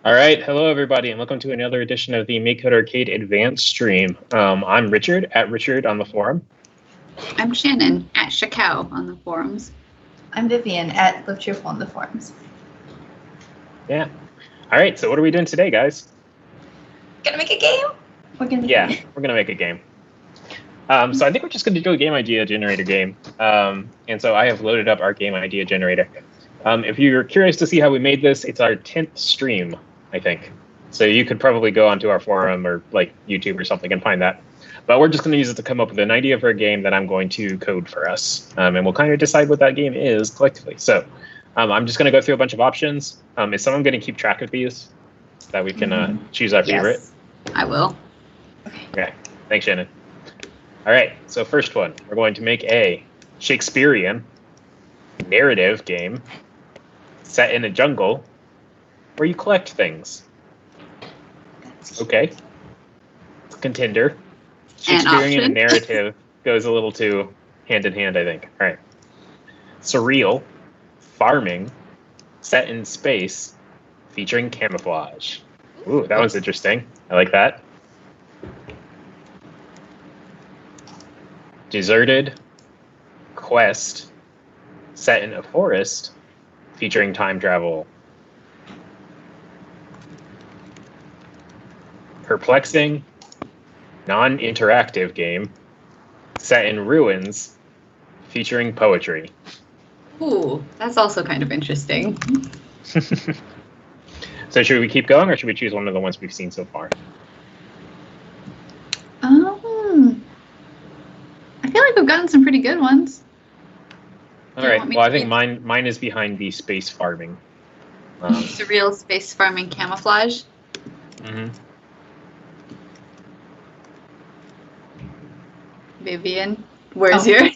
All right, hello everybody, and welcome to another edition of the MakeCode Arcade Advanced stream. I'm Richard, at Richard on the forum. I'm Shannon, at Shakao on the forums. I'm Vivian, at Live Cheerful on the forums. Yeah. All right, so what are we doing today, guys? Gonna make a game? We're gonna make a game. So I think we're just gonna do a game idea generator game. And so I have loaded up our game idea generator. If you're curious to see how we made this, it's our 10th stream, I think. So you could probably go onto our forum or like YouTube or something and find that. But we're just going to use it to come up with an idea for a game that I'm going to code for us. And we'll kind of decide what that game is collectively. So I'm just going to go through a bunch of options. Is someone going to keep track of these so that we can choose our favorite? I will. Okay. Thanks, Shannon. All right. So first one, we're going to make a Shakespearean narrative game set in a jungle where you collect things. Okay. Contender. Shakespearean and narrative goes a little too hand in hand, I think. All right. Surreal farming set in space featuring camouflage. Ooh, that one's interesting. I like that. Deserted quest set in a forest featuring time travel. Perplexing, non-interactive game set in ruins featuring poetry. Ooh, that's also kind of interesting. So should we keep going or should we choose one of the ones we've seen so far? I feel like we've gotten some pretty good ones. All right. Well, I think mine is behind the space farming. Surreal space farming camouflage. Mm-hmm. Vivian, where's your?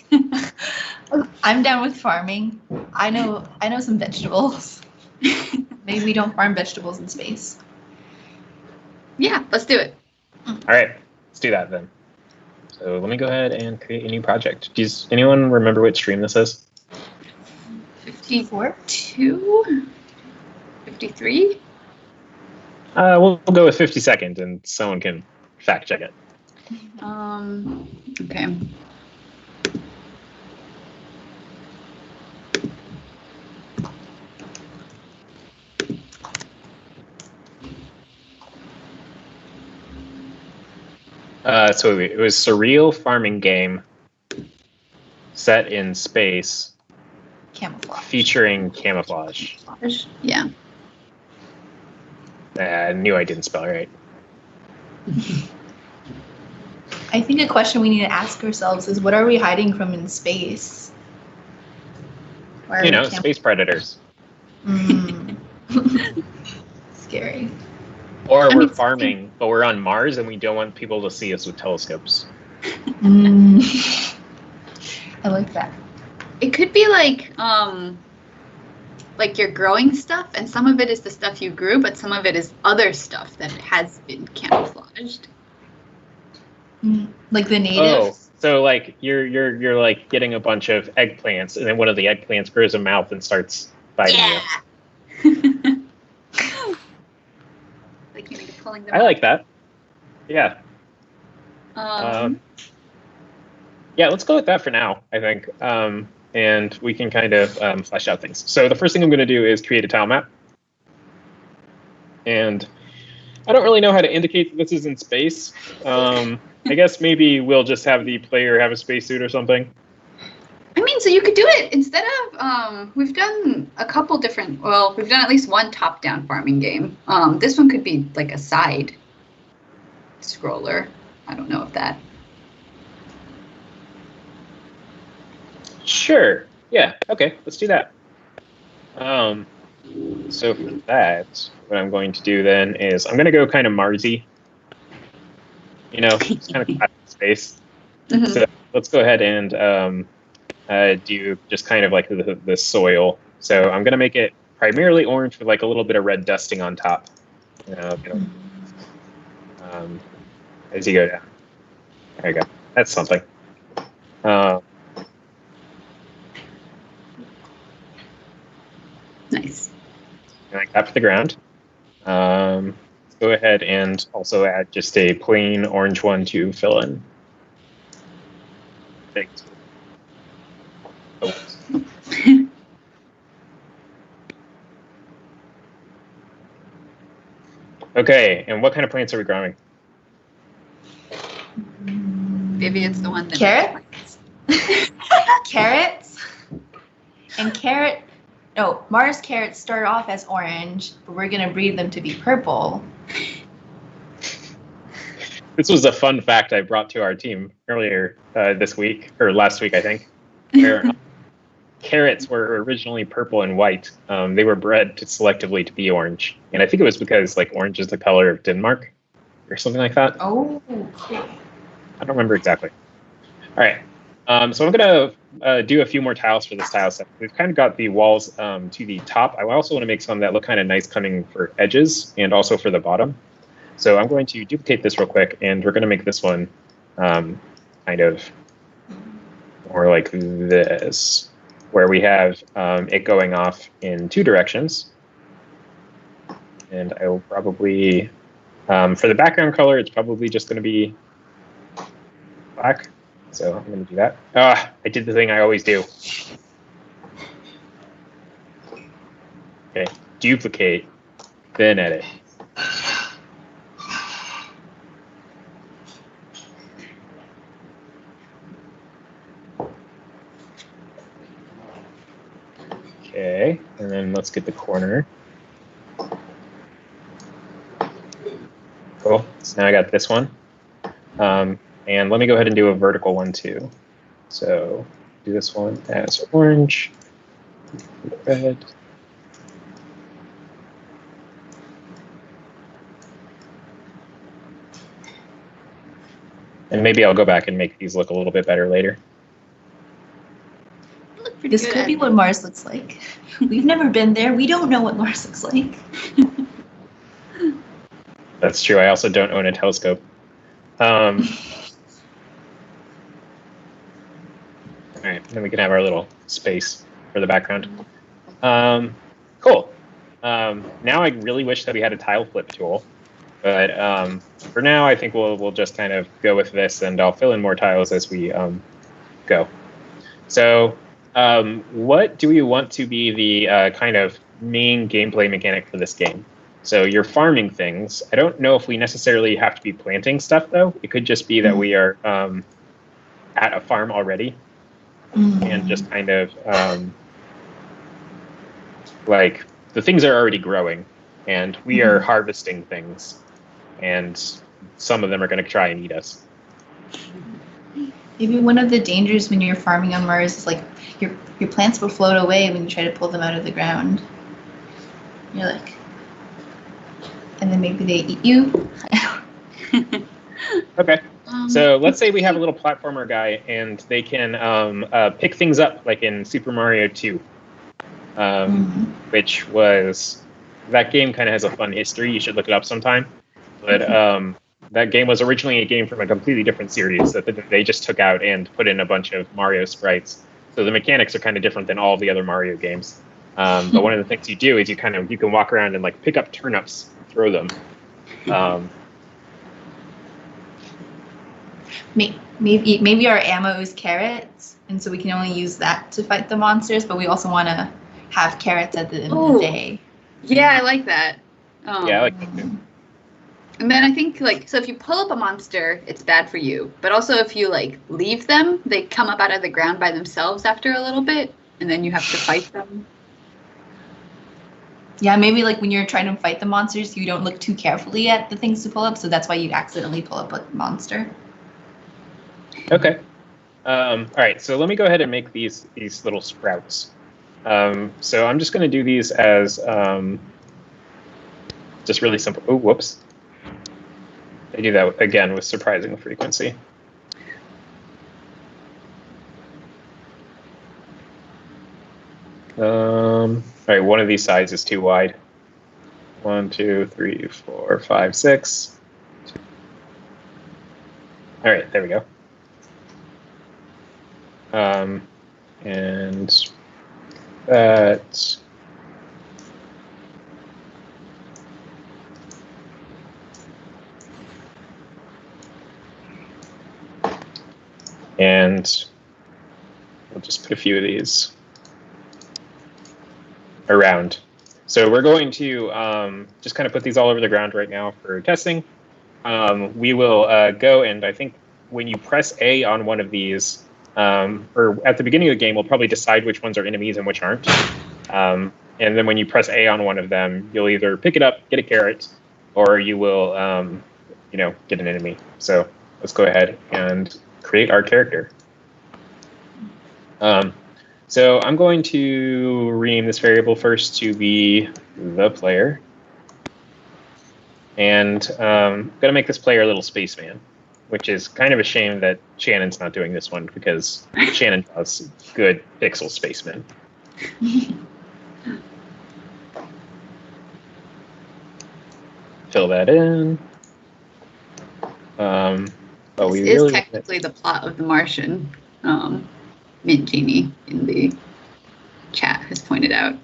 I'm down with farming. I know some vegetables. Maybe we don't farm vegetables in space. Yeah, let's do it. All right, let's do that then. So let me go ahead and create a new project. Does anyone remember what stream this is? 52? 53? We'll go with 50 seconds and someone can fact check it. Okay. So it was surreal farming game set in space. Camouflage. Featuring camouflage. Yeah. I knew I didn't spell right. I think a question we need to ask ourselves is, what are we hiding from in space? Space predators. Scary. Or we're farming, but we're on Mars and we don't want people to see us with telescopes. I like that. It could be like you're growing stuff, and some of it is the stuff you grew, but some of it is other stuff that has been camouflaged. Like the natives. Oh, so like you're like getting a bunch of eggplants, and then one of the eggplants grows a mouth and starts biting you. Like you need to pulling them. I like that. Yeah. Yeah, let's go with that for now, I think. And we can kind of flesh out things. So the first thing I'm going to do is create a tile map. And I don't really know how to indicate that this is in space. I guess maybe we'll just have the player have a spacesuit or something. I mean, so you could do it instead of, we've done a couple different, well, we've done at least one top-down farming game. This one could be like a side scroller. I don't know if that. Sure. Yeah. Okay. Let's do that. So for that, what I'm going to do then is I'm going to go kind of Marsy. It's kind of space. Mm-hmm. So let's go ahead and do just kind of like the soil. So I'm going to make it primarily orange with like a little bit of red dusting on top. As you go down. There you go. That's something. Nice. Like that for the ground. Let's go ahead and also add just a plain orange one to fill in. Thanks. Oh. Okay, and what kind of plants are we growing? Vivian's the one that Carrots? Carrots? And Mars carrots start off as orange, but we're going to breed them to be purple. This was a fun fact I brought to our team earlier this week, or last week, I think, where carrots were originally purple and white. They were bred selectively to be orange. And I think it was because like orange is the color of Denmark or something like that. Oh, cool. I don't remember exactly. All right. So I'm going to do a few more tiles for this tile set. We've kind of got the walls to the top. I also want to make some that look kind of nice coming for edges and also for the bottom. So I'm going to duplicate this real quick, and we're going to make this one kind of more like this, where we have it going off in two directions. And I will probably, for the background color, it's probably just going to be black. So I'm going to do that. I did the thing I always do. Okay, duplicate, then edit. Okay, and then let's get the corner. Cool, so now I got this one. And let me go ahead and do a vertical one too. So do this one as orange, red. And maybe I'll go back and make these look a little bit better later. This could be what Mars looks like. We've never been there. We don't know what Mars looks like. That's true. I also don't own a telescope. All right, then we can have our little space for the background. Cool. Now I really wish that we had a tile flip tool, but for now I think we'll just kind of go with this, and I'll fill in more tiles as we go. So what do we want to be the kind of main gameplay mechanic for this game? So you're farming things. I don't know if we necessarily have to be planting stuff, though. It could just be that we are at a farm already. And just kind of like the things are already growing, and we are harvesting things, and some of them are going to try and eat us. Maybe one of the dangers when you're farming on Mars is like your plants will float away when you try to pull them out of the ground. You're like, and then maybe they eat you. Okay. So let's say we have a little platformer guy, and they can pick things up, like in Super Mario 2, which was, that game kind of has a fun history. You should look it up sometime. But that game was originally a game from a completely different series that they just took out and put in a bunch of Mario sprites. So the mechanics are kind of different than all the other Mario games. But one of the things you do is you can walk around and like pick up turnips, throw them. Maybe our ammo is carrots, and so we can only use that to fight the monsters, but we also want to have carrots at the end of the day. Yeah, I like that. Yeah, I like that too. And then I think, like, so if you pull up a monster, it's bad for you. But also if you, like, leave them, they come up out of the ground by themselves after a little bit, and then you have to fight them. Yeah, maybe, like, when you're trying to fight the monsters, you don't look too carefully at the things to pull up, so that's why you accidentally pull up a monster. Okay. All right, so let me go ahead and make these little sprouts. So I'm just going to do these as just really simple. Oh, whoops. I do that, again, with surprising frequency. All right, one of these sides is too wide. 1, 2, 3, 4, 5, 6. All right, there we go. And that. and we'll just put a few of these around. So we're going to just kind of put these all over the ground right now for testing. We will go, and I think when you press A on one of these, or at the beginning of the game, we'll probably decide which ones are enemies and which aren't. And then when you press A on one of them, you'll either pick it up, get a carrot, or you will, get an enemy. So let's go ahead and create our character. So I'm going to rename this variable first to be the player. And I'm going to make this player a little spaceman, which is kind of a shame that Shannon's not doing this one because Shannon draws good pixel spacemen. Fill that in. This is technically the plot of The Martian. Mint Genie in the chat has pointed out.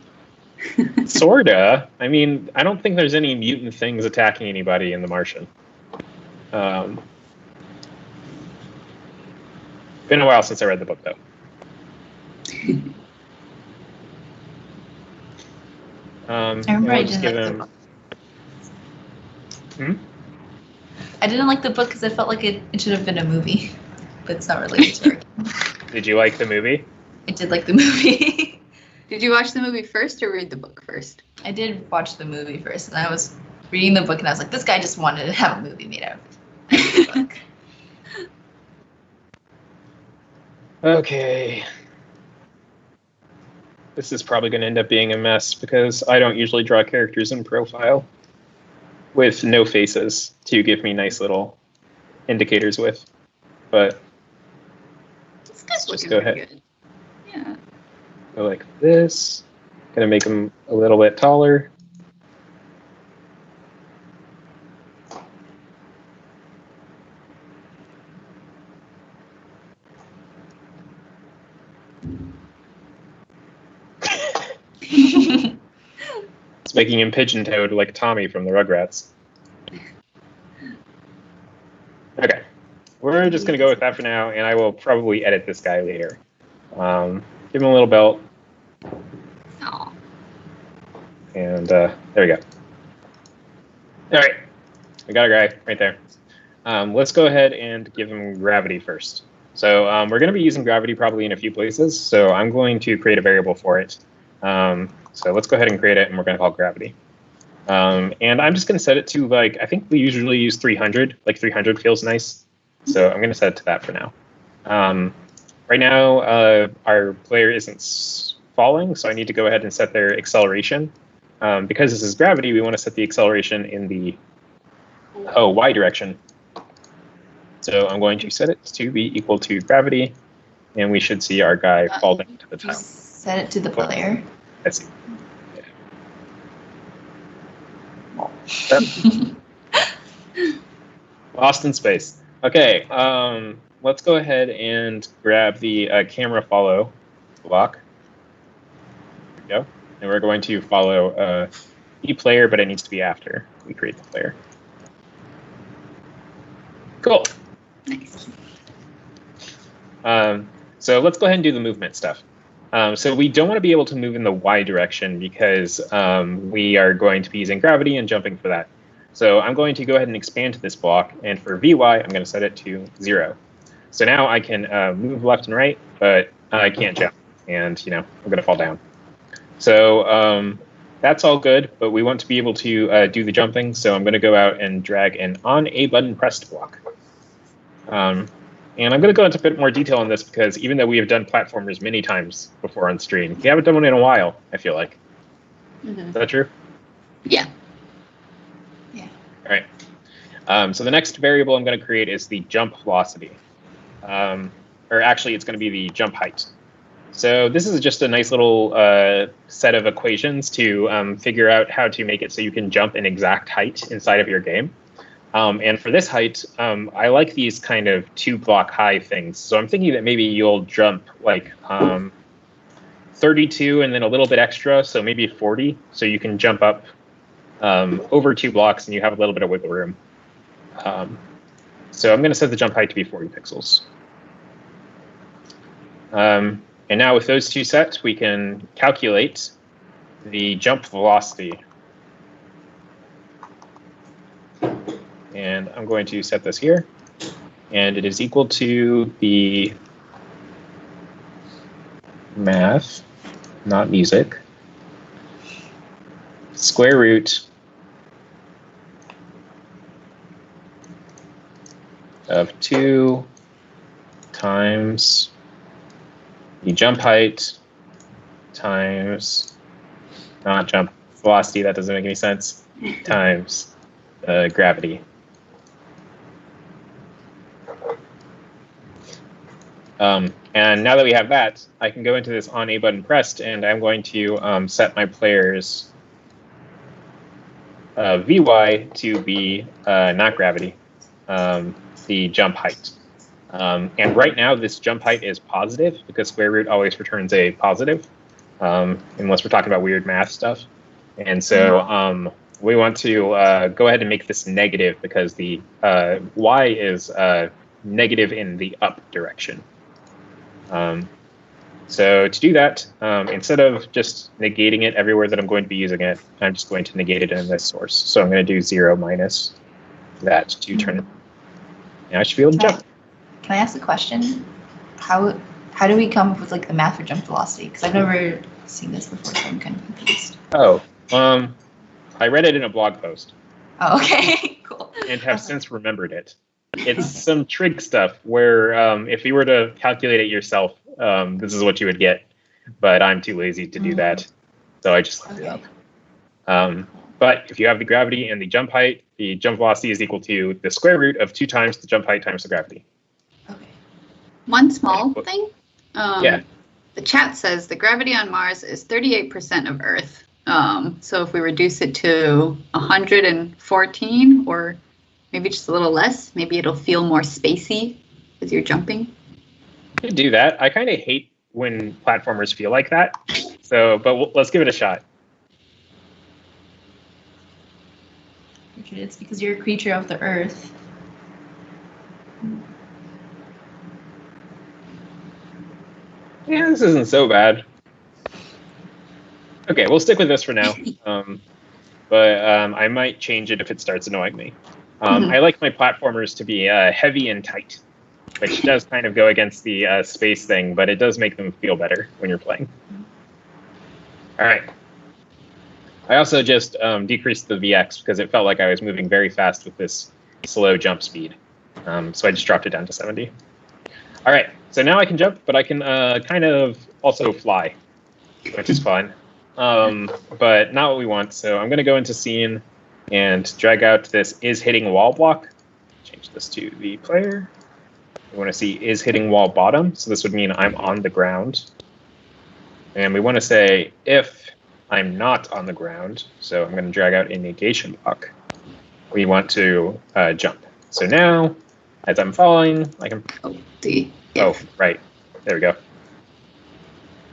Sorta. I mean, I don't think there's any mutant things attacking anybody in The Martian. Been a while since I read the book, though. I remember I didn't like the book. I didn't like the book because I felt like it should have been a movie, but it's not related to our game. Did you like the movie? I did like the movie. Did you watch the movie first or read the book first? I did watch the movie first, and I was reading the book, and I was like, this guy just wanted to have a movie made out of it. Okay. This is probably going to end up being a mess because I don't usually draw characters in profile with no faces to give me nice little indicators with. But This guy's just looking go pretty ahead. good. Yeah. Go like this. Gonna make them a little bit taller. It's making him pigeon-toed like Tommy from the Rugrats. Okay, we're just gonna go with that for now, and I will probably edit this guy later. Give him a little belt. Aw. And there we go. All right, we got our guy right there. Let's go ahead and give him gravity first. So we're going to be using gravity probably in a few places. So I'm going to create a variable for it. So let's go ahead and create it, and we're going to call it gravity. And I'm just going to set it to, like, I think we usually use 300. Like 300 feels nice. So I'm going to set it to that for now. Right now, our player isn't falling, so I need to go ahead and set their acceleration. Because this is gravity, we want to set the acceleration in the y direction. So I'm going to set it to be equal to gravity, and we should see our guy fall down to the top. Set it to the player. I see. Yeah. Lost in space. Okay, let's go ahead and grab the camera follow block. There we go. And we're going to follow the player, but it needs to be after we create the player. Cool. Nice. So let's go ahead and do the movement stuff. So we don't want to be able to move in the y direction because we are going to be using gravity and jumping for that. So I'm going to go ahead and expand this block, and for Vy, I'm going to set it to 0. So now I can move left and right, but I can't jump, and I'm going to fall down. So that's all good, but we want to be able to do the jumping, so I'm going to go out and drag an on a button pressed block. And I'm going to go into a bit more detail on this because even though we have done platformers many times before on stream, we haven't done one in a while, I feel like. Is that true? Yeah. Yeah. All right. So the next variable I'm going to create is the jump velocity. Or actually, it's going to be the jump height. So this is just a nice little set of equations to figure out how to make it so you can jump an exact height inside of your game. And for this height, I like these kind of 2-block high things. So I'm thinking that maybe you'll jump like 32 and then a little bit extra, so maybe 40. So you can jump up over 2 blocks and you have a little bit of wiggle room. So I'm going to set the jump height to be 40 pixels. And now with those two set, we can calculate the jump velocity. And I'm going to set this here. And it is equal to the math, not music, square root of 2 times the jump height times, not jump velocity, that doesn't make any sense, times gravity. And now that we have that, I can go into this on A button pressed, and I'm going to set my player's Vy to be not gravity, the jump height. And right now, this jump height is positive because square root always returns a positive, unless we're talking about weird math stuff. And so we want to go ahead and make this negative because the y is negative in the up direction. So to do that, instead of just negating it everywhere that I'm going to be using it, I'm just going to negate it in this source. So I'm going to do 0 minus that to turn it. Now I should be able to jump. Can I ask a question? How do we come up with like the math for jump velocity? Because I've never seen this before, so I'm kind of confused. Oh, I read it in a blog post. Oh, okay, cool. And have since remembered it. It's some trig stuff where if you were to calculate it yourself, this is what you would get. But I'm too lazy to do that, so I just looked it up. But if you have the gravity and the jump height, the jump velocity is equal to the square root of 2 times the jump height times the gravity. Okay. One small thing. Yeah. The chat says the gravity on Mars is 38% of Earth. So if we reduce it to 114 or maybe just a little less, maybe it'll feel more spacey as you're jumping. I could do that. I kind of hate when platformers feel like that. So, but let's give it a shot. Richard, it's because you're a creature of the earth. Yeah, this isn't so bad. Okay, we'll stick with this for now. But I might change it if it starts annoying me. I like my platformers to be heavy and tight, which does kind of go against the space thing, but it does make them feel better when you're playing. All right. I also just decreased the VX because it felt like I was moving very fast with this slow jump speed. So I just dropped it down to 70. All right, so now I can jump, but I can kind of also fly, which is fun. But not what we want. So I'm going to go into scene and drag out this is hitting wall block. Change this to the player. We want to see is hitting wall bottom. So this would mean I'm on the ground. And we want to say if I'm not on the ground. So I'm going to drag out a negation block. We want to jump. So now, as I'm falling, I can... Oh, right. There we go.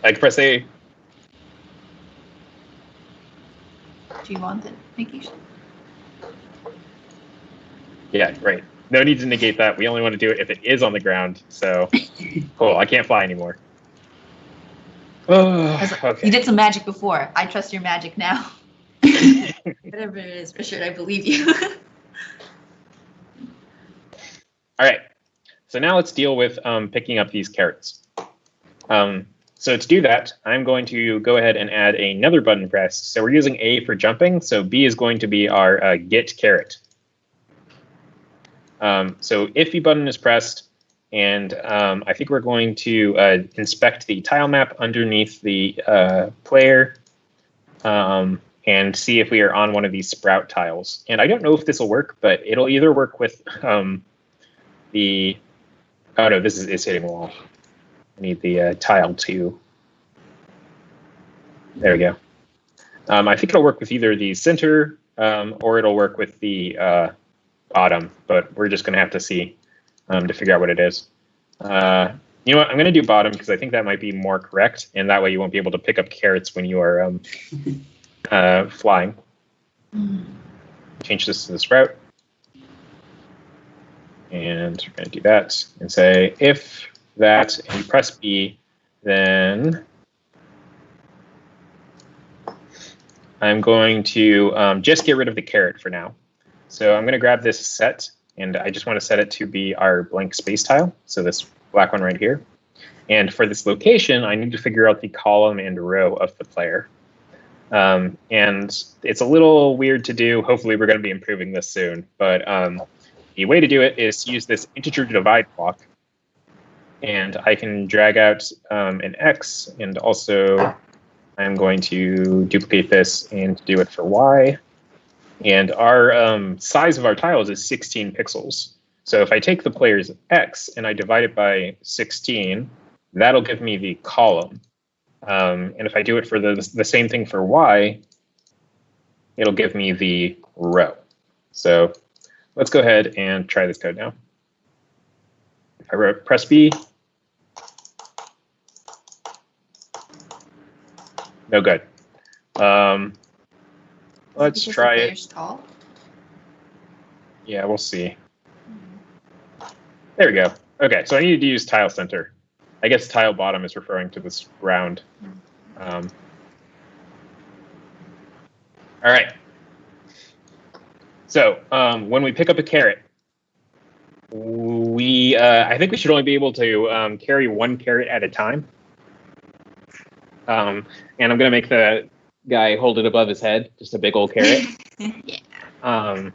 I can press A. Do you want the negation? Yeah, right. No need to negate that. We only want to do it if it is on the ground. So, cool. I can't fly anymore. Oh, okay. You did some magic before. I trust your magic now. Whatever it is, Richard, I believe you. All right. So now let's deal with picking up these carrots. So to do that, I'm going to go ahead and add another button press. So we're using A for jumping. So B is going to be our get carrot. So if the button is pressed, and I think we're going to inspect the tile map underneath the player and see if we are on one of these sprout tiles. And I don't know if this will work, but it'll either work with the... Oh, no, this is hitting the wall. I need the tile too. There we go. I think it'll work with either the center or it'll work with the bottom, but we're just going to have to see to figure out what it is. You know what? I'm going to do bottom because I think that might be more correct, and that way you won't be able to pick up carrots when you are flying. Change this to the sprout. And we're going to do that and say if that, and press B, then I'm going to just get rid of the caret for now. So I'm going to grab this set, and I just want to set it to be our blank space tile. So this black one right here. And for this location, I need to figure out the column and row of the player. And it's a little weird to do. Hopefully, we're going to be improving this soon. But the way to do it is to use this integer divide block. And I can drag out an x, and also I'm going to duplicate this and do it for y. And our size of our tiles is 16 pixels. So if I take the player's x and I divide it by 16, that'll give me the column. And if I do it for the same thing for y, it'll give me the row. So let's go ahead and try this code now. If I press B, no good. Let's try it. Tall? Yeah, we'll see. There we go. Okay, so I needed to use tile center. I guess tile bottom is referring to this round. All right. So when we pick up a caret, I think we should only be able to carry one caret at a time. And I'm going to make the guy hold it above his head, just a big old caret. Yeah.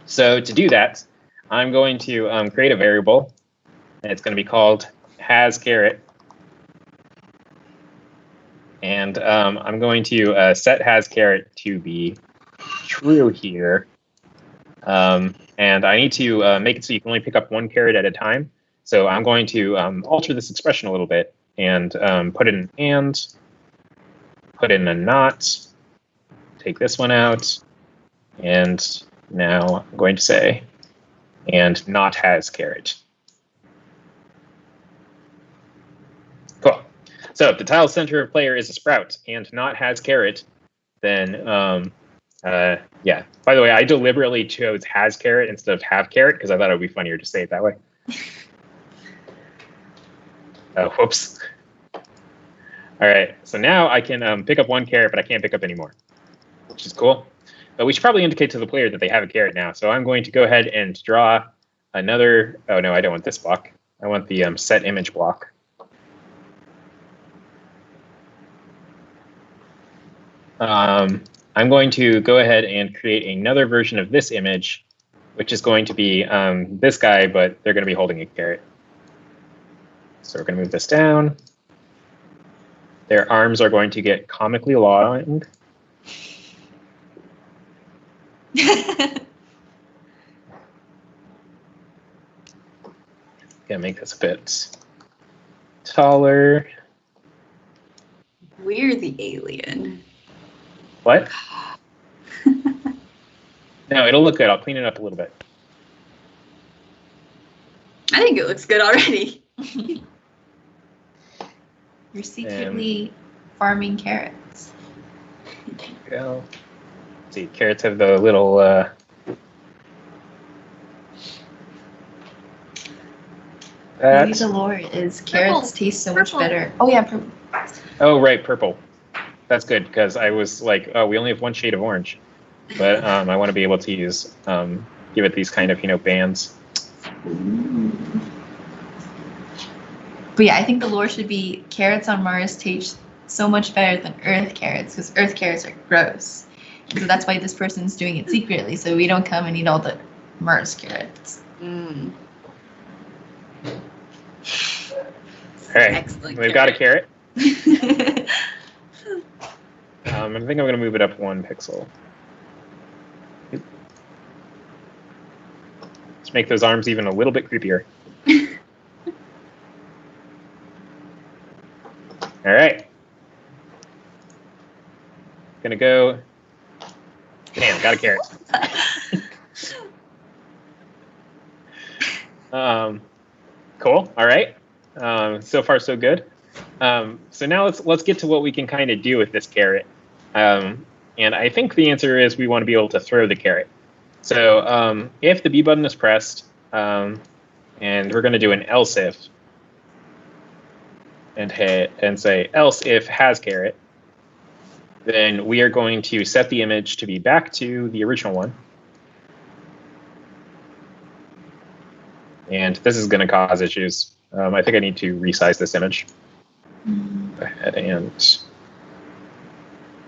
So to do that, I'm going to create a variable, and it's going to be called hasCaret. And I'm going to set hasCaret to be true here. And I need to make it so you can only pick up one caret at a time. So I'm going to alter this expression a little bit and put in an and, put in a not, take this one out, and now I'm going to say and not hasCaret. Cool. So if the tile center of player is a sprout and not hasCaret, then yeah. By the way, I deliberately chose hasCaret instead of haveCaret because I thought it would be funnier to say it that way. Oh, whoops. All right, so now I can pick up one caret, but I can't pick up any more, which is cool. But we should probably indicate to the player that they have a caret now. So I'm going to go ahead and draw another. Oh no, I don't want this block. I want the set image block. I'm going to go ahead and create another version of this image, which is going to be this guy, but they're going to be holding a caret. So we're going to move this down. Their arms are going to get comically long. Gonna make this a bit taller. We're the alien. What? No, it'll look good. I'll clean it up a little bit. I think it looks good already. You're secretly farming carrots. There you go. See, carrots have the little Maybe the lore is carrots taste so much better. Oh yeah, purple. Oh right, purple. That's good because I was like, oh, we only have one shade of orange, but I want to be able to use give it these kind of bands. Ooh. But yeah, I think the lore should be carrots on Mars taste so much better than Earth carrots because Earth carrots are gross. And so that's why this person's doing it secretly, so we don't come and eat all the Mars carrots. Mm. All right, Excellent we've got a carrot. I think I'm going to move it up 1 pixel. Let's make those arms even a little bit creepier. All right. Gonna go. Damn, got a carrot. Cool. All right. So far, so good. So now let's get to what we can kind of do with this carrot. And I think the answer is we want to be able to throw the carrot. So if the B button is pressed, and we're going to do an else if, and hit and say else if has caret, then we are going to set the image to be back to the original one. And this is going to cause issues. I think I need to resize this image. Go ahead and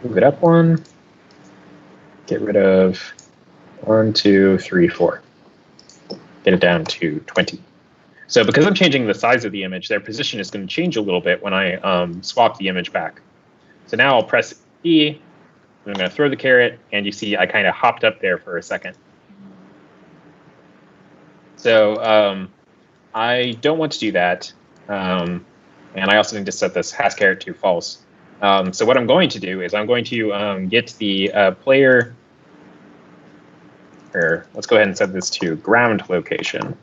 move it up one. Get rid of 1, 2, 3, 4. Get it down to 20. So because I'm changing the size of the image, their position is going to change a little bit when I swap the image back. So now I'll press E. I'm going to throw the caret, and you see I kind of hopped up there for a second. So I don't want to do that. And I also need to set this has caret to false. So what I'm going to do is I'm going to get the player, or let's go ahead and set this to ground location.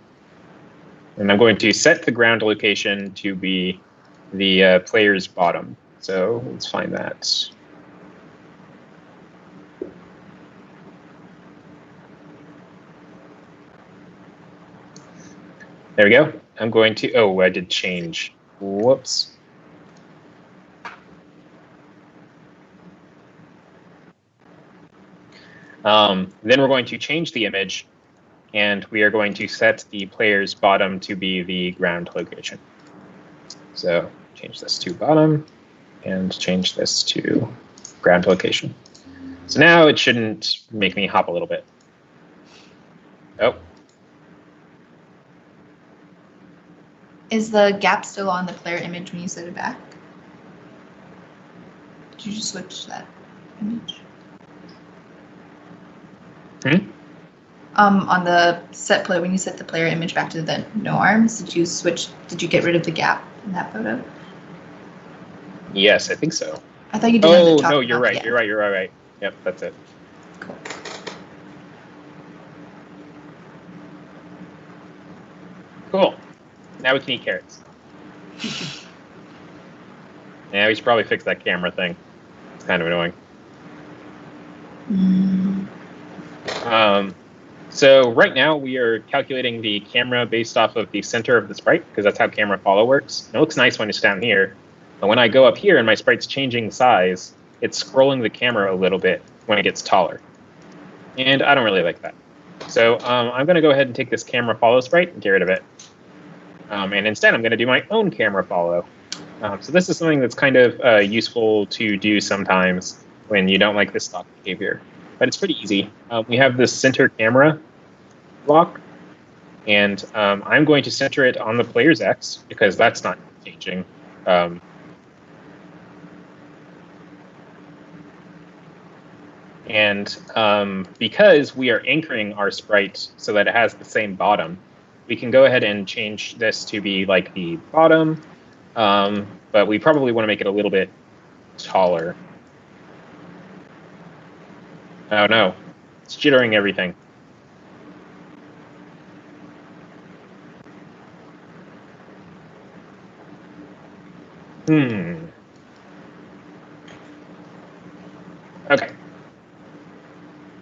And I'm going to set the ground location to be the player's bottom. So let's find that. There we go. I'm going to, oh, I did change. Whoops. Then we're going to change the image, and we are going to set the player's bottom to be the ground location. So change this to bottom, and change this to ground location. So now it shouldn't make me hop a little bit. Oh. Is the gap still on the player image when you set it back? Did you just switch that image? On the set play, when you set the player image back to the no arms, did you get rid of the gap in that photo? Yes, I think so. I thought you did. Oh, no, you're right. You're right. Yep, that's it. Cool. Cool. Now we can eat carrots. Yeah, we should probably fix that camera thing. It's kind of annoying. So right now we are calculating the camera based off of the center of the sprite, because that's how camera follow works. And it looks nice when it's down here. But when I go up here and my sprite's changing size, it's scrolling the camera a little bit when it gets taller. And I don't really like that. So I'm going to go ahead and take this camera follow sprite and get rid of it. And instead, I'm going to do my own camera follow. So this is something that's kind of useful to do sometimes when you don't like this stock behavior. But it's pretty easy. We have this center camera block, and I'm going to center it on the player's X because that's not changing. Because we are anchoring our sprite so that it has the same bottom, we can go ahead and change this to be like the bottom, but we probably want to make it a little bit taller. Oh no, it's jittering everything. Okay.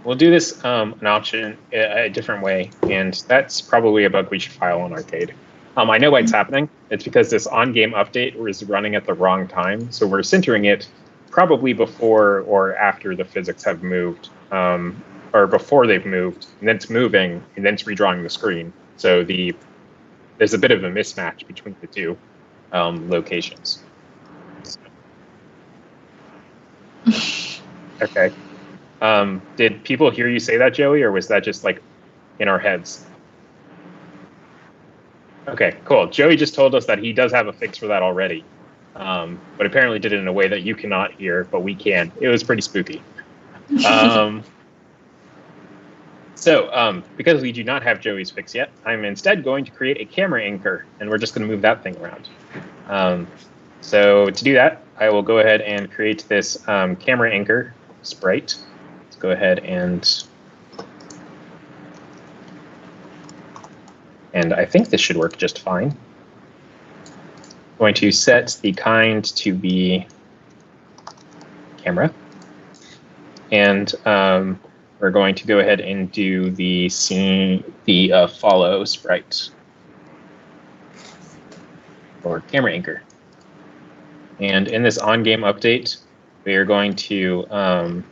We'll do this a different way, and that's probably a bug we should file on Arcade. I know why it's happening. It's because this on-game update is running at the wrong time, so we're centering it probably before or after the physics have moved, or before they've moved, and then it's moving, and then it's redrawing the screen. So there's a bit of a mismatch between the two locations. Okay. Did people hear you say that, Joey, or was that just like in our heads? Okay, cool. Joey just told us that he does have a fix for that already, but apparently did it in a way that you cannot hear, but we can. It was pretty spooky. So because we do not have Joey's fix yet, I'm instead going to create a camera anchor, and we're just going to move that thing around. So to do that, I will go ahead and create this camera anchor sprite. Let's go ahead and I think this should work just fine. I'm going to set the kind to be camera, and we're going to go ahead and do the follow sprite or camera anchor. And in this on-game update, we are going to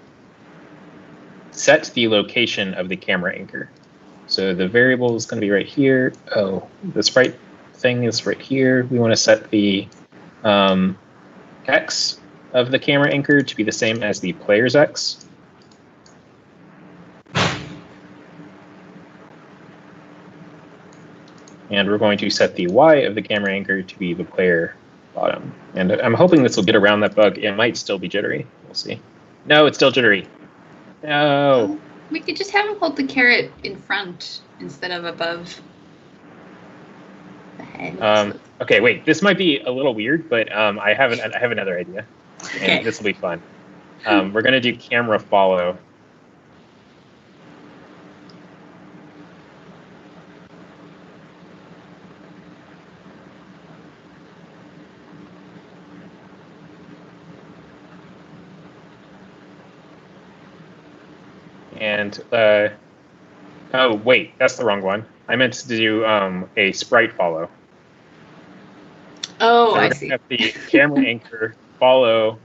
set the location of the camera anchor. So the variable is going to be right here. Oh, the sprite thing is right here. We want to set the x of the camera anchor to be the same as the player's x. And we're going to set the y of the camera anchor to be the player bottom. And I'm hoping this will get around that bug. It might still be jittery. We'll see. No, it's still jittery. No. We could just have him hold the carrot in front instead of above the head. Okay, wait. This might be a little weird, but I have another idea, and Okay. this will be fun. We're gonna do camera follow. And oh wait, that's the wrong one. I meant to do a sprite follow. Oh, So we're I gonna see. have the camera anchor follow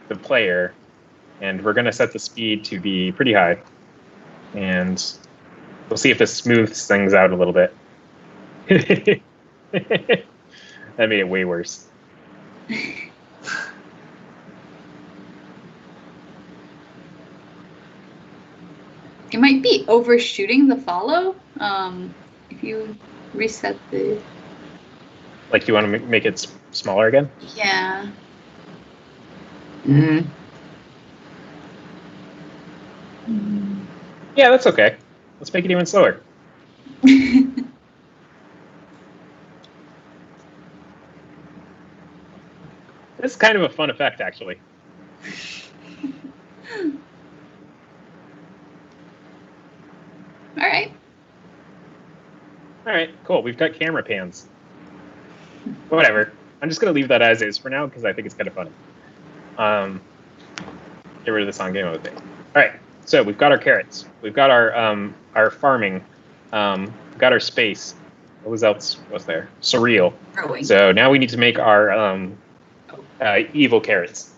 the player, and we're gonna set the speed to be pretty high. And we'll see if this smooths things out a little bit. That made it way worse. It might be overshooting the follow. If you reset the Like, you want to make it smaller again? yeah. Mm. Yeah, that's okay. Let's make it even slower. This is kind of a fun effect, actually. All right. All right, cool. We've got camera pans. Whatever. I'm just going to leave that as is for now because I think it's kind of funny. Get rid of this on game mode thing. All right, so we've got our carrots. We've got our farming. We've got our space. What was else was there? Surreal. Growing. So now we need to make our evil carrots.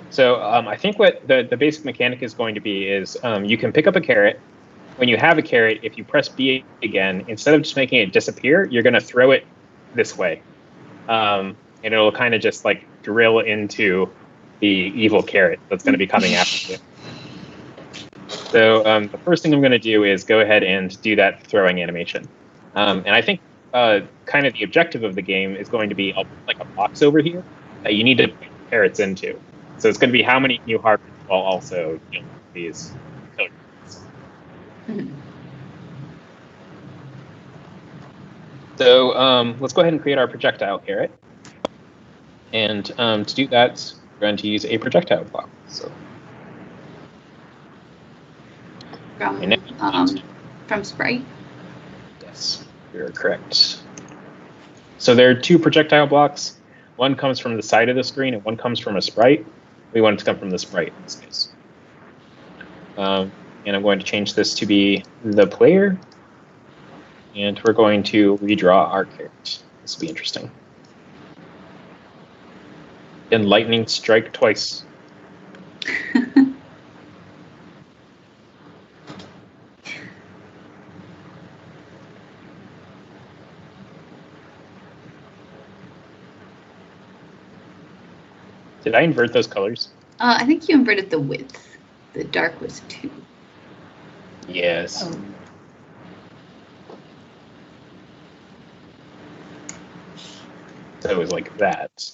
So I think what the basic mechanic is going to be is you can pick up a carrot. When you have a carrot, if you press B again, instead of just making it disappear, you're going to throw it this way. And it'll kind of just like drill into the evil carrot that's going to be coming after you. So the first thing I'm going to do is go ahead and do that throwing animation. And I think kind of the objective of the game is going to be like a box over here that you need to put carrots into. So it's going to be how many you harvest while also these carrots. So let's go ahead and create our projectile carrot. And to do that, we're going to use a projectile block. So From Sprite. yes, you're correct. So there are two projectile blocks. One comes from the side of the screen and one comes from a sprite. We want it to come from the sprite in this case. And I'm going to change this to be the player. And we're going to redraw our carrot. This will be interesting. And lightning strike twice. Did I invert those colors? I think you inverted the width. The dark was 2. Yes. Oh. So it was like that.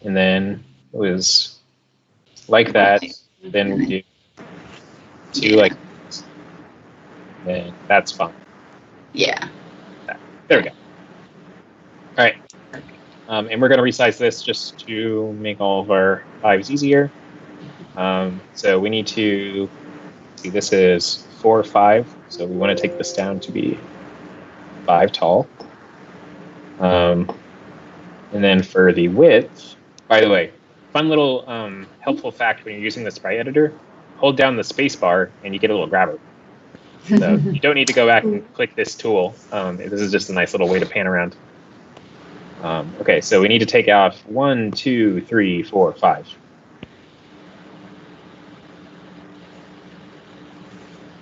And then it was like that. Then we do two like this. And that's fine. Yeah. There we go. All right. And we're going to resize this just to make all of our lives easier. So we need to see, this is 4 or 5. So we want to take this down to be 5 tall. And then for the width, by the way, fun little helpful fact when you're using the sprite editor, hold down the space bar and you get a little grabber. So you don't need to go back and click this tool. This is just a nice little way to pan around. Okay, so we need to take off 1, 2, 3, 4, 5.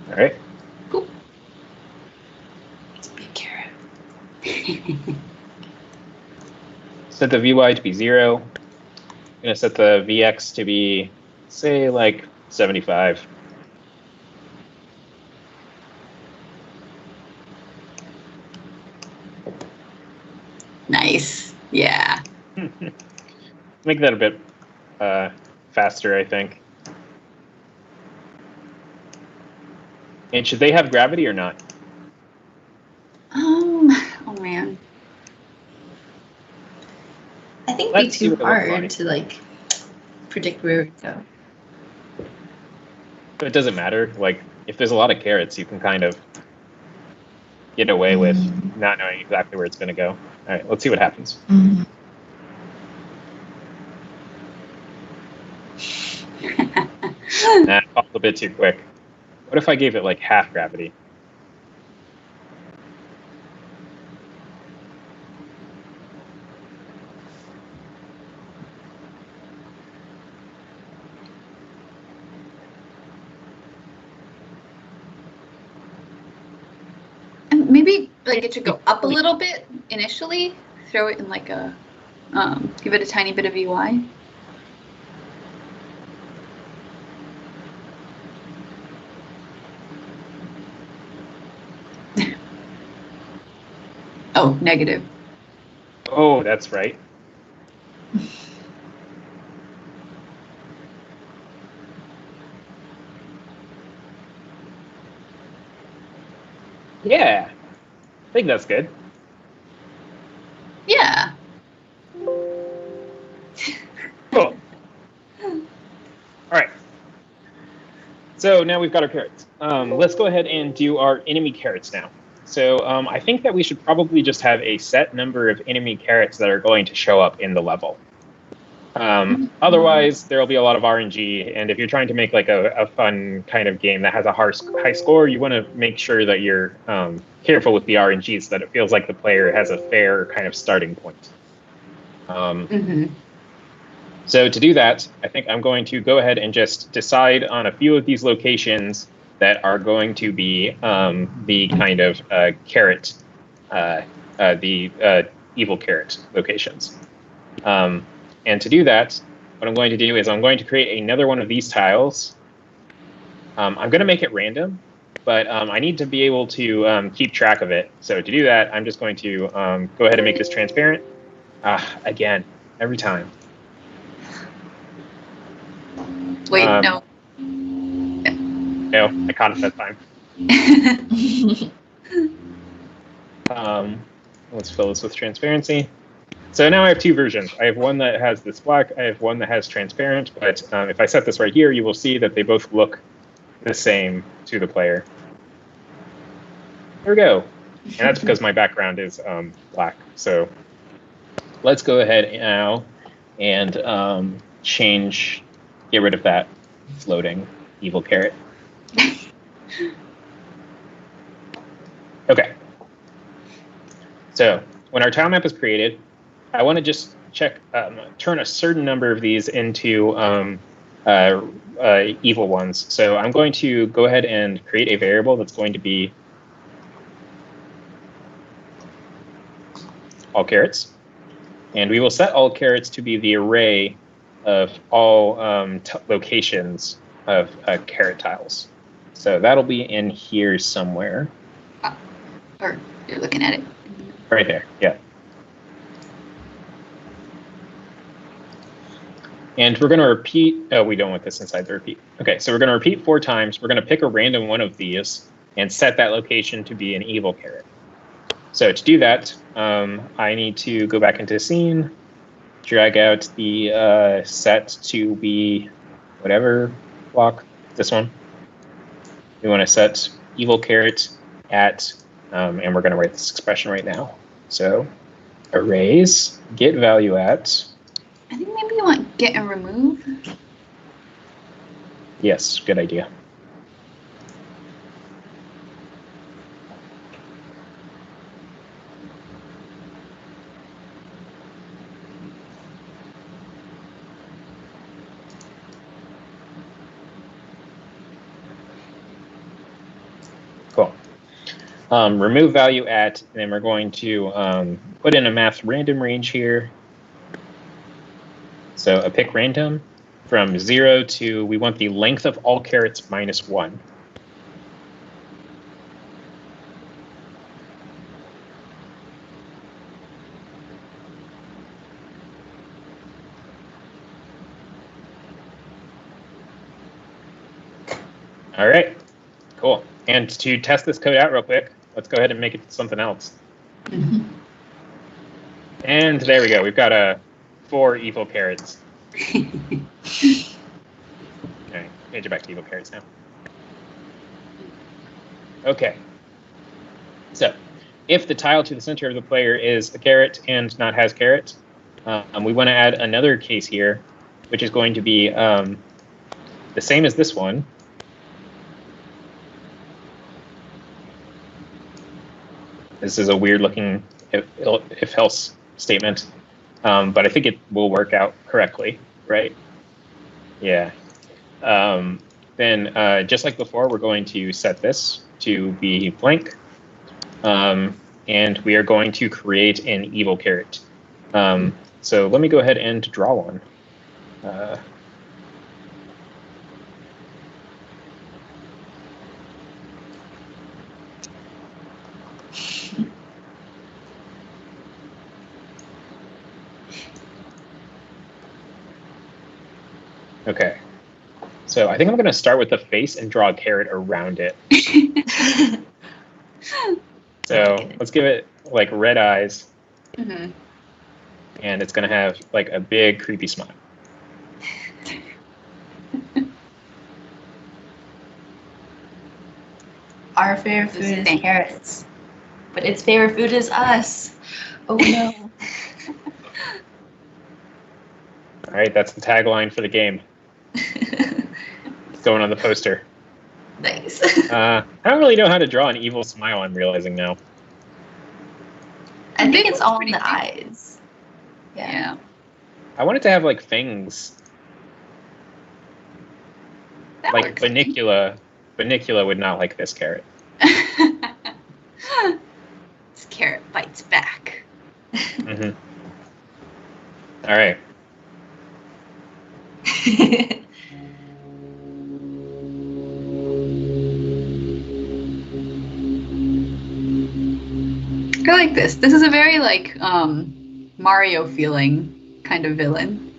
All right. Cool. It's a big carrot. Set the VY to be 0. I'm going to set the VX to be, say, like 75. Nice. Yeah. Make that a bit faster, I think. And should they have gravity or not? Oh man. I think Let's see it'd what be it looks too hard like. to like predict where it would go. But it doesn't matter. Like, if there's a lot of carrots, you can kind of get away with not knowing exactly where it's going to go. All right, let's see what happens. Mhm. Nah, a bit too quick. What if I gave it like half gravity? And maybe like it should go up a little bit initially. Throw it in like a, give it a tiny bit of VY. Oh, negative. Oh, that's right. Yeah, I think that's good. Yeah. Cool. All right. So now we've got our carrots. Let's go ahead and do our enemy carrots now. So I think that we should probably just have a set number of enemy carrots that are going to show up in the level. Otherwise, there will be a lot of RNG, and if you're trying to make like a fun kind of game that has a high score, you want to make sure that you're careful with the RNG so that it feels like the player has a fair kind of starting point. So to do that, I think I'm going to go ahead and just decide on a few of these locations that are going to be the kind of carrot, the evil carrot locations. And to do that, what I'm going to do is I'm going to create another one of these tiles. I'm going to make it random, but I need to be able to keep track of it. So to do that, I'm just going to go ahead and make this transparent. Again, every time. Wait, no. No, I caught it that time. Let's fill this with transparency. So now I have two versions. I have one that has this black. I have one that has transparent. But if I set this right here, you will see that they both look the same to the player. There we go. And that's because my background is black. So let's go ahead now and get rid of that floating evil carrot. Okay. So when our tile map is created, I want to just check, turn a certain number of these into evil ones. So I'm going to go ahead and create a variable that's going to be all carrots. And we will set all carrots to be the array of all locations of carrot tiles. So that'll be in here somewhere. Or you're looking at it. Right there, yeah. And we're going to repeat. Oh, we don't want this inside the repeat. Okay, so we're going to repeat 4 times. We're going to pick a random one of these and set that location to be an evil carrot. So to do that, I need to go back into scene, drag out the set to be whatever block, this one. We want to set evil carrot at, and we're going to write this expression right now. So arrays, get value at. I think maybe you want get and remove. Yes, good idea. remove value at, and then we're going to put in a math random range here. So a pick random from 0 to, we want the length of all carrots minus 1. All right, cool. And to test this code out real quick, let's go ahead and make it something else. Mm-hmm. And there we go. We've got 4 evil carrots. All right, change it back to evil carrots now. Okay. So if the tile to the center of the player is a carrot and not has carrot, we want to add another case here, which is going to be the same as this one. This is a weird looking if else statement, but I think it will work out correctly, right? Yeah. Then just like before, we're going to set this to be blank, and we are going to create an evil carrot. So let me go ahead and draw one. Okay, so I think I'm going to start with the face and draw a carrot around it. So let's give it like red eyes, Mm-hmm. and it's going to have like a big creepy smile. Our favorite food is carrots, but its favorite food is us. Oh no. All right, that's the tagline for the game. It's going on the poster. Nice. I don't really know how to draw an evil smile, I'm realizing now. I think it's all in pretty the cute. eyes. Yeah. I want it to have like fangs. That Like works. Banicula. Banicula would not like this carrot. This carrot bites back. Mm-hmm. All right. I like this. This is a very like Mario feeling kind of villain.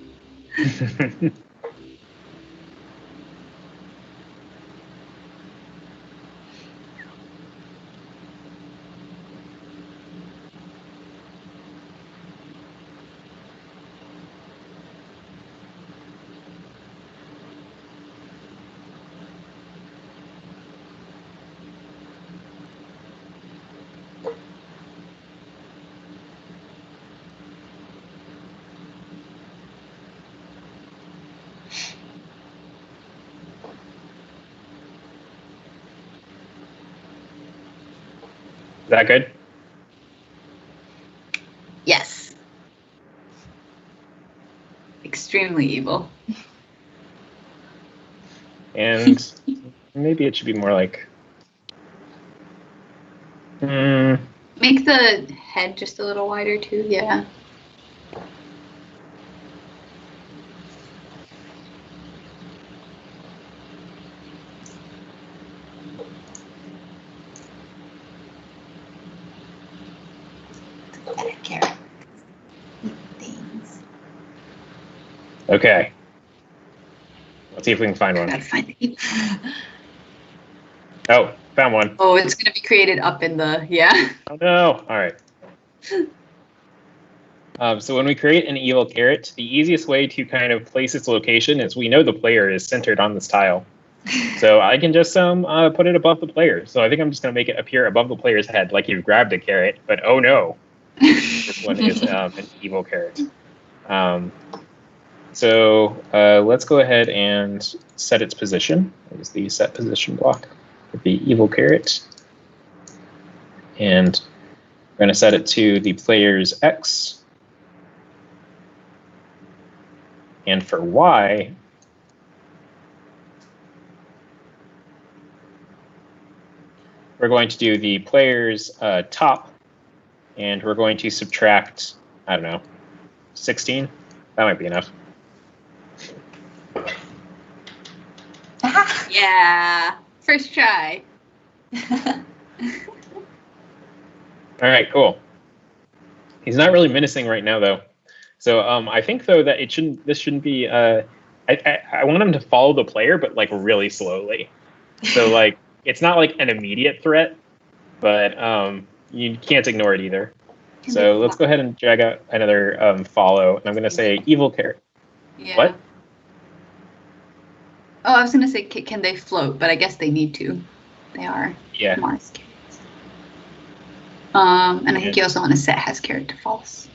Is that good? Yes. Extremely evil. And maybe it should be more like. Make the head just a little wider too. Yeah. Pathetic carrot. Things. Okay. Let's see if we can find one. Gotta find the evil. Oh, found one. Oh, it's gonna be created up in the Oh no! All right. So when we create an evil carrot, the easiest way to kind of place its location is we know the player is centered on this tile. So I can just put it above the player. So I think I'm just going to make it appear above the player's head, like you've grabbed a carrot. But oh no, this one is an evil carrot. So let's go ahead and set its position. There's the set position block with the evil carrot. And we're going to set it to the player's X. And for Y, we're we're going to do the player's top, and we're going to subtract, I don't know, 16. That might be enough. Yeah, first try. All right, cool. He's not really menacing right now, though. So I think, though, that this shouldn't be. I want him to follow the player, but like really slowly. So like it's not like an immediate threat, but you can't ignore it either. So let's go ahead and drag out another follow, and I'm going to say evil carrot. Yeah. What? Oh, I was going to say, can they float? But I guess they need to. They are Mars carrots. And I think you also want to set has carrot to false.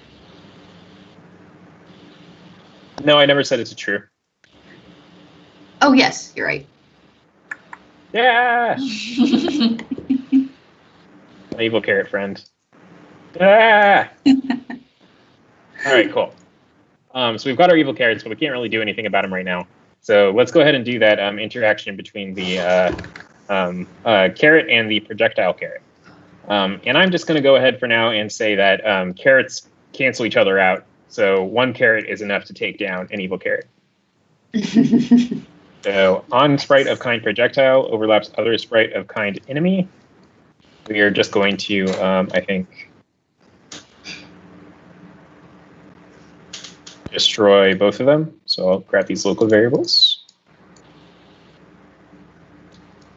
No, I never said it's true. Oh, yes, you're right. Yeah. My evil carrot friend. Ah! All right, cool. So we've got our evil carrots, but we can't really do anything about them right now. So let's go ahead and do that interaction between the carrot and the projectile carrot. And I'm just going to go ahead for now and say that carrots cancel each other out. So one carrot is enough to take down an evil carrot. So on sprite of kind projectile overlaps other sprite of kind enemy. We are just going to, I think, destroy both of them. So I'll grab these local variables.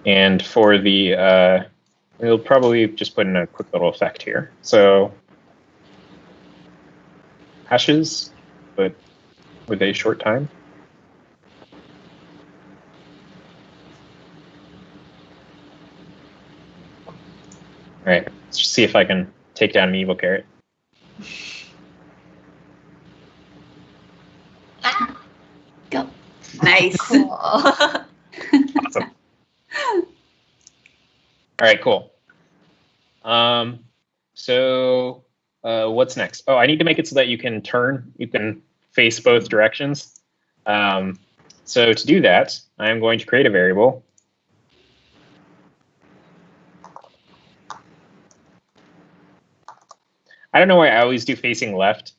And for the, we'll probably just put in a quick little effect here. So hashes, but with a short time. All right, let's just see if I can take down an evil carrot. Go. Nice. Cool. Awesome. All right, cool. So what's next? Oh, I need to make it so that you can turn, you can face both directions. So to do that, I'm going to create a variable. I don't know why I always do facing left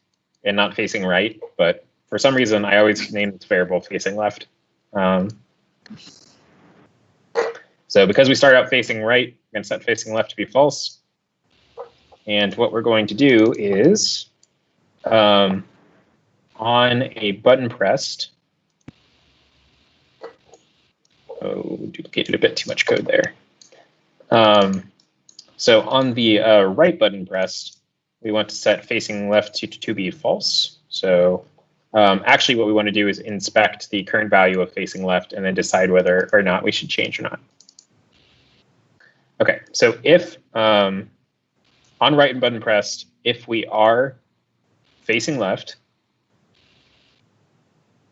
and not facing right, but for some reason I always name this variable facing left. So because we start out facing right, we're going to set facing left to be false. And what we're going to do is on a button pressed, oh, duplicated a bit too much code there. So on the right button pressed, we want to set facing left to be false. So actually what we want to do is inspect the current value of facing left and then decide whether or not we should change or not. Okay, so if on right button pressed, if we are facing left,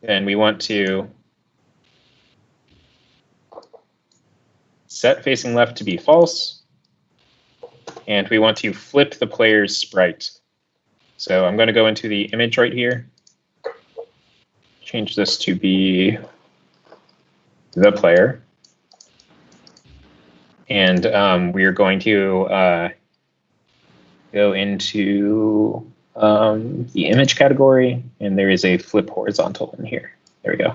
then we want to set facing left to be false. And we want to flip the player's sprite. So I'm going to go into the image right here. Change this to be the player. And we are going to go into the image category. And there is a flip horizontal in here. There we go.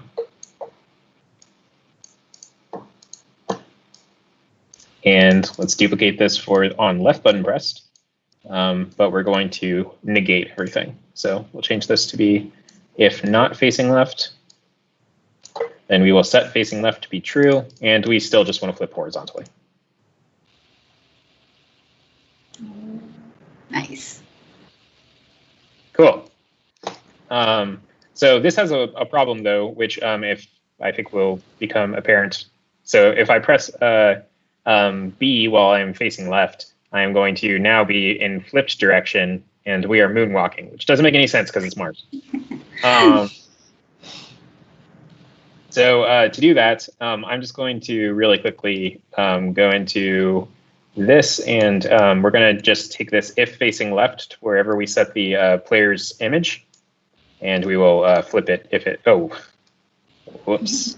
And let's duplicate this for on left button pressed, but we're going to negate everything. So we'll change this to be if not facing left, then we will set facing left to be true, and we still just want to flip horizontally. Nice. Cool. So this has a problem though, which if I think will become apparent. So if I press B while I'm facing left, I am going to now be in flipped direction, and we are moonwalking, which doesn't make any sense because it's Mars. So to do that, I'm just going to really quickly go into this, and we're going to just take this if facing left to wherever we set the player's image, and we will flip it if it, oh, whoops.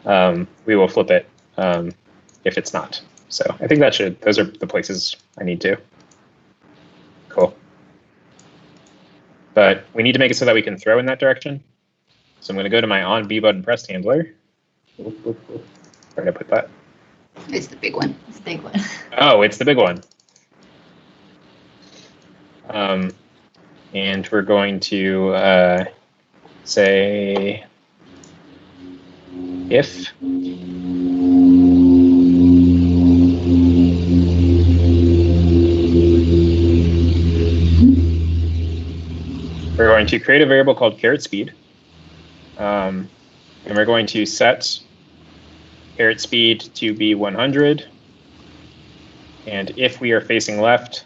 We will flip it if it's not. So I think those are the places I need to. Cool. But we need to make it so that we can throw in that direction. So I'm going to go to my on B button pressed handler. Where did I put that? It's the big one. It's a big one. Oh, it's the big one. And we're going to say if we're going to create a variable called caret speed. And we're going to set caret speed to be 100. And if we are facing left,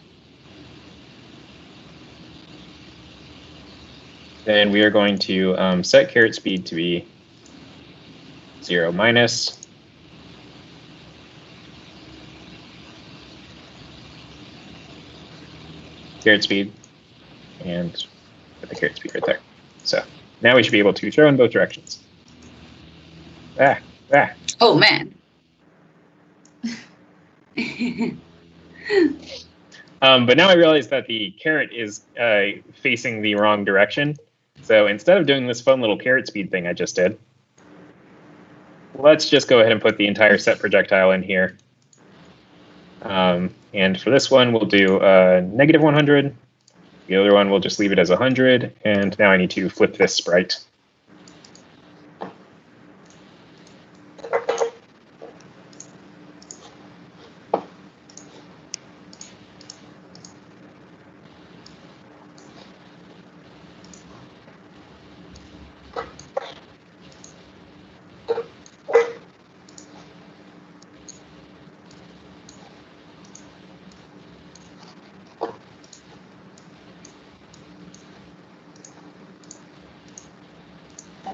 then we are going to set caret speed to be 0 minus. Caret speed, and put the caret speed right there. So now we should be able to throw in both directions. Oh, man. But now I realize that the caret is facing the wrong direction. So instead of doing this fun little caret speed thing I just did, let's just go ahead and put the entire set projectile in here. And for this one, we'll do negative 100. The other one, we'll just leave it as 100. And now I need to flip this sprite.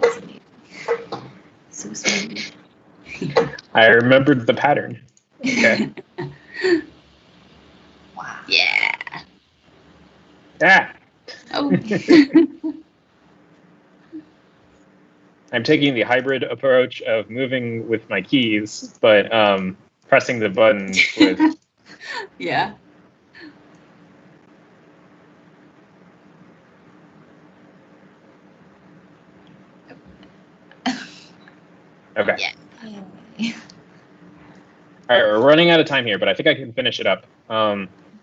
That's amazing. So sweet. I remembered the pattern. Okay. Wow. Yeah. Ah! Oh. I'm taking the hybrid approach of moving with my keys, but pressing the button with. Yeah. Okay. Yeah. All right, we're running out of time here, but I think I can finish it up.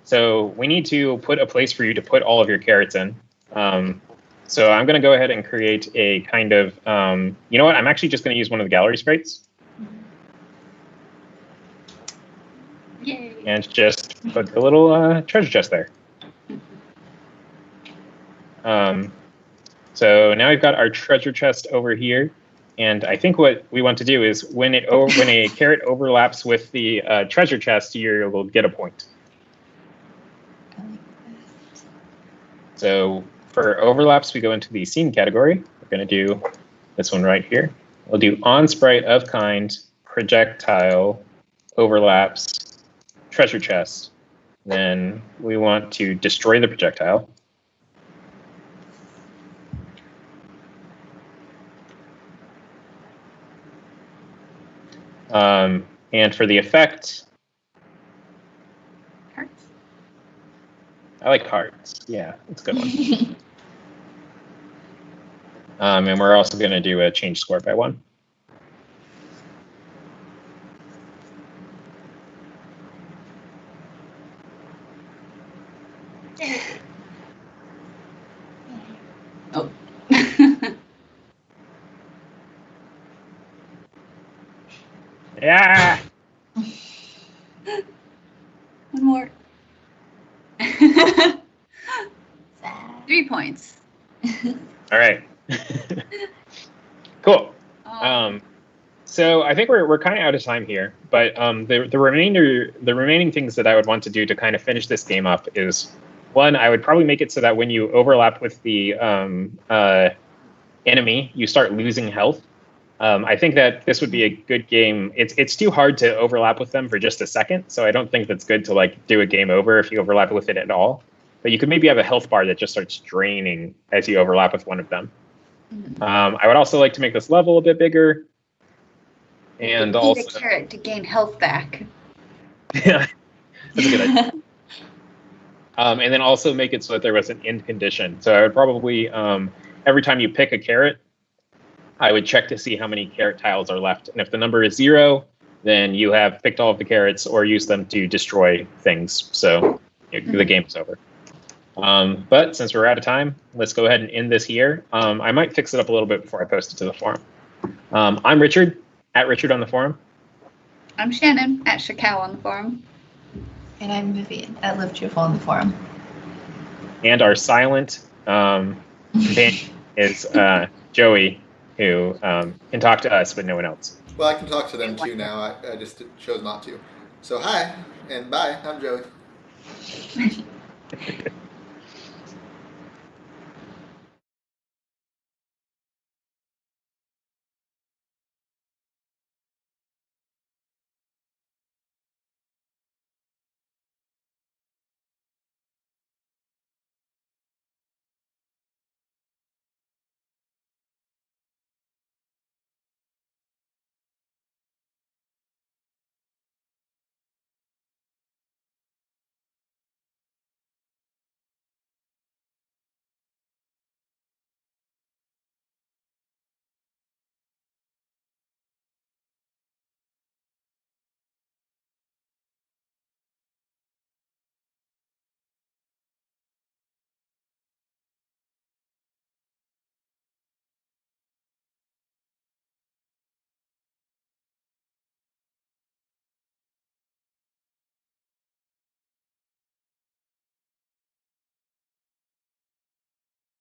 So we need to put a place for you to put all of your carets in. So I'm going to go ahead and create a kind of, you know what? I'm actually just going to use one of the gallery sprites. Yay. And just put the little treasure chest there. So now we've got our treasure chest over here. And I think what we want to do is when a caret overlaps with the treasure chest, you will get a point. So for overlaps, we go into the scene category. We're going to do this one right here. We'll do on sprite of kind, projectile, overlaps, treasure chest. Then we want to destroy the projectile. And for the effect, Hearts. I like hearts. Yeah, that's a good one. And we're also going to do a change score by 1. Oh. Yeah. One more. Sad. 3 points. All right. Cool. Oh. So I think we're kind of out of time here, but the remaining things that I would want to do to kind of finish this game up is, one, I would probably make it so that when you overlap with the enemy, you start losing health. I think that this would be a good game. It's too hard to overlap with them for just a second, so I don't think that's good to like do a game over if you overlap with it at all. But you could maybe have a health bar that just starts draining as you overlap with one of them. I would also like to make this level a bit bigger, and You also need a carrot to gain health back. Yeah, that's a good idea. And then also make it so that there was an end condition. So I would probably, every time you pick a carrot, I would check to see how many carrot tiles are left. And if the number is 0, then you have picked all of the carrots or used them to destroy things. So the game's over. But since we're out of time, let's go ahead and end this here. I might fix it up a little bit before I post it to the forum. I'm Richard, at Richard on the forum. I'm Shannon, at Shakao on the forum. And I'm Vivian, at Live Truthful on the forum. And our silent companion is Joey, who can talk to us, but no one else. Well, I can talk to them too now. I just chose not to. So hi, and bye. I'm Joey.